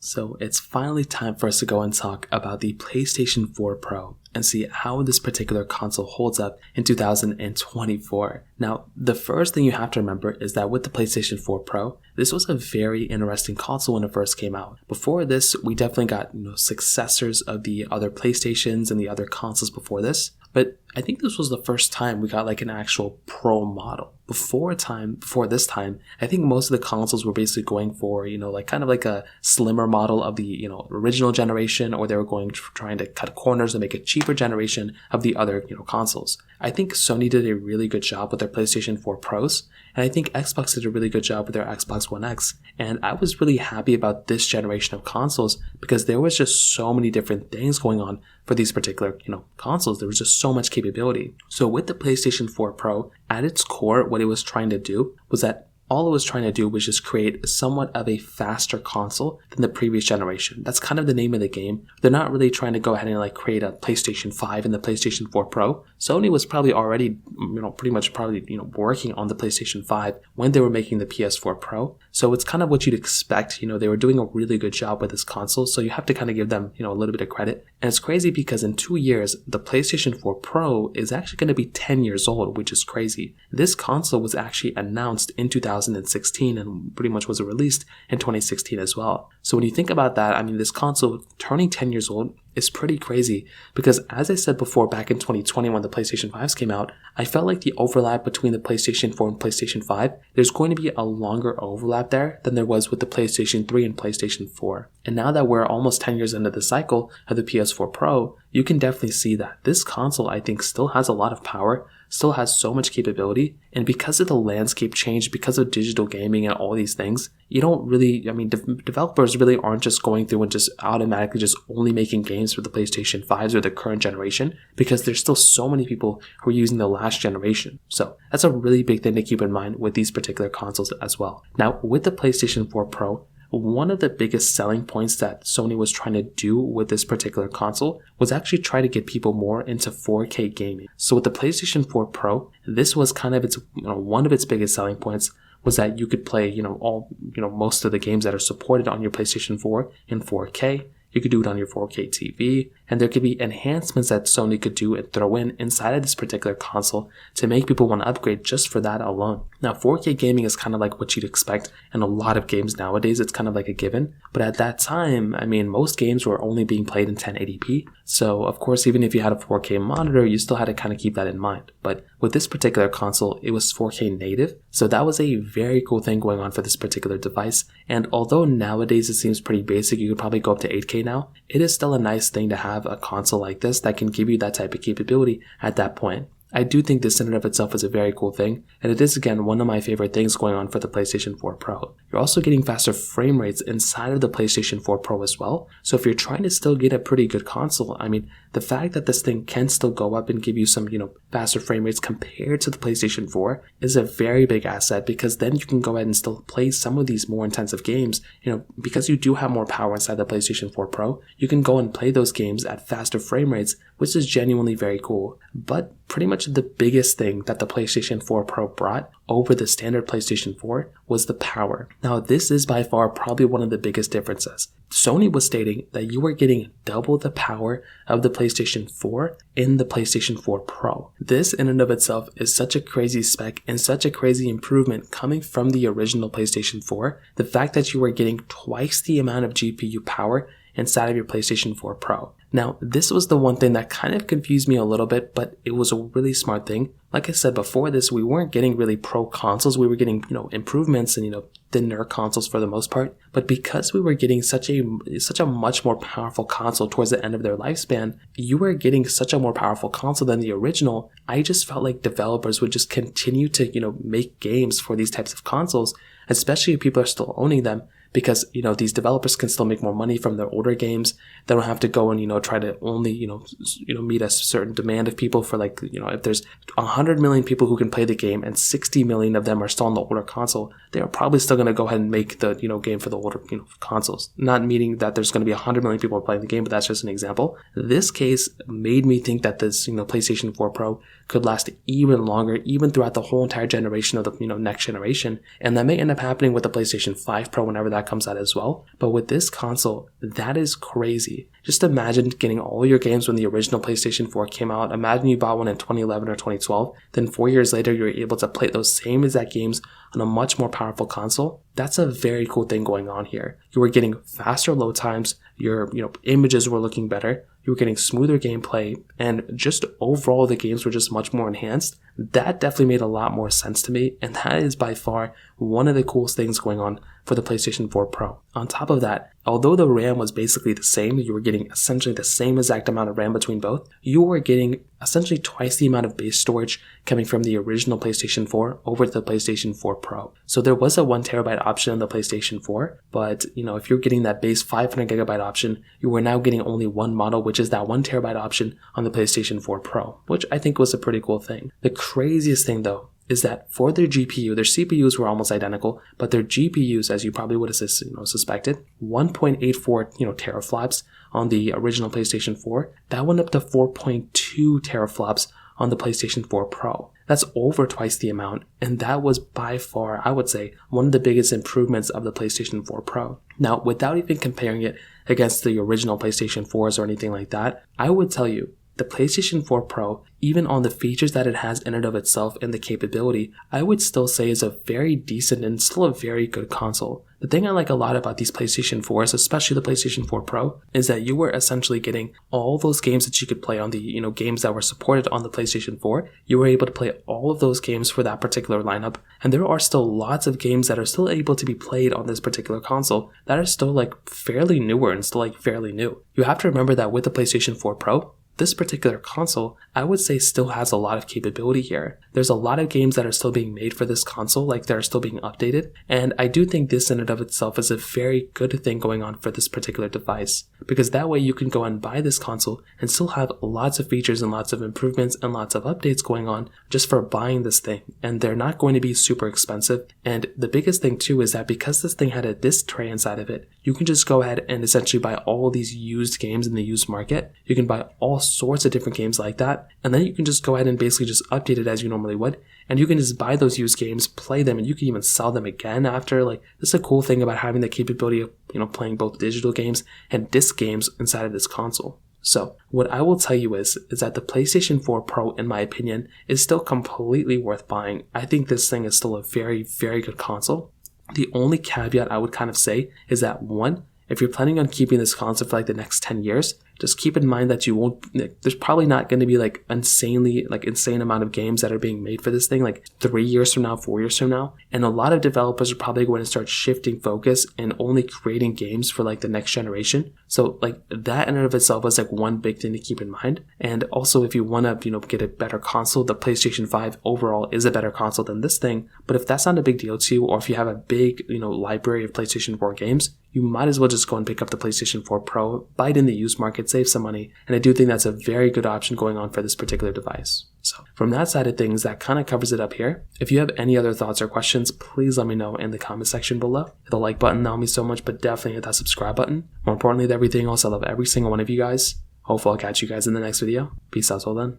So it's finally time for us to go and talk about the PlayStation 4 Pro and see how this particular console holds up in 2024. Now, the first thing you have to remember is that with the PlayStation 4 Pro, this was a very interesting console when it first came out. Before this, we definitely got successors of the other PlayStations and the other consoles before this, but I think this was the first time we got like an actual Pro model. Before this time, I think most of the consoles were basically going for, like kind of like a slimmer model of the, original generation, or they were trying to cut corners and make a cheaper generation of the other, consoles. I think Sony did a really good job with their PlayStation 4 Pros, and I think Xbox did a really good job with their Xbox One X. And I was really happy about this generation of consoles because there was just so many different things going on for these particular, consoles. There was just so much capability. So with the PlayStation 4 Pro, at its core, what it was trying to do was that all it was trying to do was just create somewhat of a faster console than the previous generation. That's kind of the name of the game. They're not really trying to go ahead and create a PlayStation 5 and the PlayStation 4 Pro. Sony was probably already, pretty much working on the PlayStation 5 when they were making the PS4 Pro. So it's kind of what you'd expect. They were doing a really good job with this console. So you have to kind of give them, a little bit of credit. And it's crazy because in 2 years, the PlayStation 4 Pro is actually going to be 10 years old, which is crazy. This console was actually announced in 2016 and pretty much was released in 2016 as well. So when you think about that, this console turning 10 years old is pretty crazy because, as I said before, back in 2020 when the PlayStation 5s came out, I felt like the overlap between the PlayStation 4 and PlayStation 5, there's going to be a longer overlap there than there was with the PlayStation 3 and PlayStation 4. And now that we're almost 10 years into the cycle of the PS4 Pro, you can definitely see that this console, I think, still has a lot of power, still has so much capability, and because of the landscape change, because of digital gaming and all these things, you don't really, developers really aren't just going through and just automatically just only making games for the PlayStation 5s or the current generation, because there's still so many people who are using the last generation. So that's a really big thing to keep in mind with these particular consoles as well. Now, with the PlayStation 4 Pro, one of the biggest selling points that Sony was trying to do with this particular console was actually try to get people more into 4K gaming. So with the PlayStation 4 Pro, this was kind of its, one of its biggest selling points was that you could play, most of the games that are supported on your PlayStation 4 in 4K. You could do it on your 4K TV, and there could be enhancements that Sony could do and throw in inside of this particular console to make people want to upgrade just for that alone. Now, 4K gaming is kind of like what you'd expect in a lot of games nowadays. It's kind of like a given. But at that time, most games were only being played in 1080p. So, of course, even if you had a 4K monitor, you still had to kind of keep that in mind. But with this particular console, it was 4K native. So that was a very cool thing going on for this particular device. And although nowadays it seems pretty basic, you could probably go up to 8K now, it is still a nice thing to have a console like this that can give you that type of capability at that point. I do think this in and of itself is a very cool thing, and it is again one of my favorite things going on for the PlayStation 4 Pro. You're also getting faster frame rates inside of the PlayStation 4 Pro as well, so if you're trying to still get a pretty good console, the fact that this thing can still go up and give you some, faster frame rates compared to the PlayStation 4 is a very big asset, because then you can go ahead and still play some of these more intensive games, because you do have more power inside the PlayStation 4 Pro, you can go and play those games at faster frame rates, which is genuinely very cool. But pretty much the biggest thing that the PlayStation 4 Pro brought over the standard PlayStation 4 was the power. Now, this is by far probably one of the biggest differences. Sony was stating that you were getting double the power of the PlayStation 4 in the PlayStation 4 Pro. This in and of itself is such a crazy spec and such a crazy improvement coming from the original PlayStation 4. The fact that you were getting twice the amount of GPU power inside of your PlayStation 4 Pro. Now, this was the one thing that kind of confused me a little bit, but it was a really smart thing. Like I said before this, we weren't getting really pro consoles. We were getting, improvements and, thinner consoles for the most part. But because we were getting such a much more powerful console towards the end of their lifespan, you were getting such a more powerful console than the original. I just felt like developers would just continue to, make games for these types of consoles, especially if people are still owning them. Because, these developers can still make more money from their older games. They don't have to go and, try to only, meet a certain demand of people for if there's 100 million people who can play the game and 60 million of them are still on the older console, they are probably still going to go ahead and make the, game for the older, consoles. Not meaning that there's going to be 100 million people playing the game, but that's just an example. This case made me think that this, PlayStation 4 Pro could last even longer, even throughout the whole entire generation of the, next generation. And that may end up happening with the PlayStation 5 Pro whenever that that comes out as well. But with this console, that is crazy. Just imagine getting all your games when the original PlayStation 4 came out. Imagine you bought one in 2011 or 2012. Then 4 years later, you're able to play those same exact games on a much more powerful console. That's a very cool thing going on here. You were getting faster load times. Your images were looking better. You were getting smoother gameplay, and just overall the games were just much more enhanced. That definitely made a lot more sense to me, and that is by far one of the coolest things going on for the PlayStation 4 Pro. On top of that, although the RAM was basically the same, you were getting essentially the same exact amount of RAM between both, you were getting essentially twice the amount of base storage coming from the original PlayStation 4 over to the PlayStation 4 Pro. So there was a 1TB option on the PlayStation 4, but if you're getting that base 500GB option, you were now getting only one model, which is that 1TB option on the PlayStation 4 Pro, which I think was a pretty cool thing. The craziest thing though is that for their GPU, their CPUs were almost identical, but their GPUs, as you probably would have suspected, 1.84 teraflops on the original PlayStation 4, that went up to 4.2 teraflops on the PlayStation 4 Pro. That's over twice the amount, and that was by far, I would say, one of the biggest improvements of the PlayStation 4 Pro. Now, without even comparing it against the original PlayStation 4s or anything like that, I would tell you, the PlayStation 4 Pro, even on the features that it has in and of itself and the capability, I would still say is a very decent and still a very good console. The thing I like a lot about these PlayStation 4s, especially the PlayStation 4 Pro, is that you were essentially getting all those games that you could play on the, games that were supported on the PlayStation 4. You were able to play all of those games for that particular lineup. And there are still lots of games that are still able to be played on this particular console that are still fairly newer and still fairly new. You have to remember that with the PlayStation 4 Pro, this particular console, I would say, still has a lot of capability here. There's a lot of games that are still being made for this console, they're still being updated, and I do think this in and of itself is a very good thing going on for this particular device, because that way you can go and buy this console and still have lots of features and lots of improvements and lots of updates going on just for buying this thing, and they're not going to be super expensive. And the biggest thing too is that because this thing had a disc tray inside of it, you can just go ahead and essentially buy all these used games in the used market. You can buy all sorts of different games like that, and then you can just go ahead and basically just update it as you normally would, and you can just buy those used games, play them, and you can even sell them again after. This is a cool thing about having the capability of playing both digital games and disc games inside of this console. So what I will tell you is that the PlayStation 4 Pro, in my opinion, is still completely worth buying. I think this thing is still a very, very good console. The only caveat I would kind of say is that, one, if you're planning on keeping this console for the next 10 years, just keep in mind that you won't, there's probably not going to be insane amount of games that are being made for this thing 3 years from now, 4 years from now. And a lot of developers are probably going to start shifting focus and only creating games for the next generation. So that in and of itself is one big thing to keep in mind. And also, if you want to, get a better console, the PlayStation 5 overall is a better console than this thing. But if that's not a big deal to you, or if you have a big, library of PlayStation 4 games, you might as well just go and pick up the PlayStation 4 Pro, buy it in the used market, save some money, and I do think that's a very good option going on for this particular device. So from that side of things, that kind of covers it up here. If you have any other thoughts or questions, please let me know in the comment section below. Hit the like button, that would mean so much, but definitely hit that subscribe button. More importantly than everything else, I love every single one of you guys. Hopefully I'll catch you guys in the next video. Peace out till then.